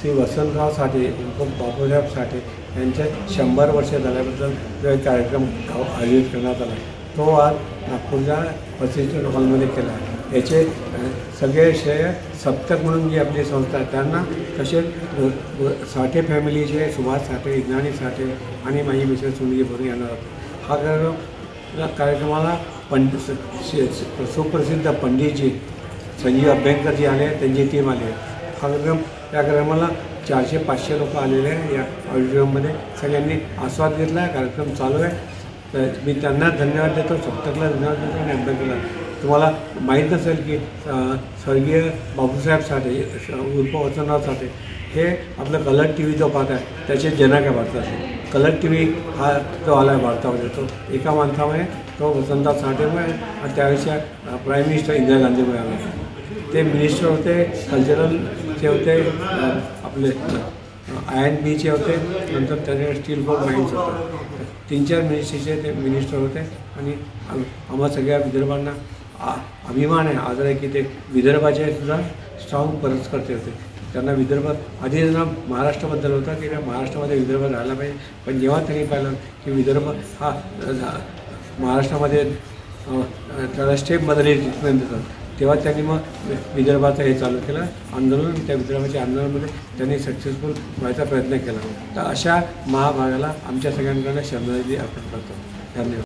श्री वसंतराव साठे बापूसाहेब साठे यांच्या 100 वर्ष झाल्याबद्दल जो एक कार्यक्रम आयोजित करण्यात आला तो आज नागपूरच्या वसंत हॉलमध्ये केला आहे। याचे सगळे श्रेय सप्तक म्हणून जी आपली संस्था आहे त्यांना, तसेच साठे फॅमिलीचे सुभाष साठे, इज्ञानी साठे आणि माझी मिसेस सुनील भरून येणार होते। हा कार्यक्रमाला सुप्रसिद्ध पंडितजी संजीव अभ्यंकरजी आले, त्यांची टीम आली आहे। हा कार्यक्रमाला 400-500 लोक आलेले आहे। या ऑडिटोरियममध्ये सगळ्यांनी आस्वाद घेतला आहे। कार्यक्रम चालू आहे, तर मी त्यांना धन्यवाद देतो, सप्तकला धन्यवाद देतो आणि अभ्यंकरला। तुम्हाला माहीत नसेल की स्वर्गीय बापूसाहेब साठे उर्फ वसंतराव साठे हे आपलं कलर टी व्ही जो पाहत आहे त्याचे जनक आहे भारताचे। कलर टी व्ही हा जो आला आहे भारतामध्ये तो एका माणसामुळे, तो वसंतराव साठेमुळे आणि त्यावेळेच्या प्राईम मिनिस्टर इंदिरा गांधीमुळे आला। ते मिनिस्टर होते, कल्चरलचे होते, आपले INBचे होते, नंतर त्याचे स्टील बोर्ड माइन्स होते। 3-4 मिनिस्ट्रीचे ते मिनिस्टर होते आणि आम्हा सगळ्या विदर्भांना अभिमान आहे, आदर आहे की ते विदर्भाचे सुद्धा स्ट्रॉंग परस्कर्ते होते। त्यांना विदर्भ आधी त्यांना महाराष्ट्राबद्दल होता की महाराष्ट्रामध्ये विदर्भ राहायला पाहिजे, पण जेव्हा त्यांनी पाहिलं की विदर्भ हा महाराष्ट्रामध्ये त्याला स्टेप बदलली ट्रीटमेंट देतात, तेव्हा त्यांनी मग विदर्भाचं हे चालू केलं आंदोलन। त्या विदर्भाच्या आंदोलनामध्ये त्यांनी सक्सेसफुल व्हायचा प्रयत्न केला। तर अशा महाभागाला आमच्या सगळ्यांकडे श्रद्धांजली अर्पण करतो। धन्यवाद।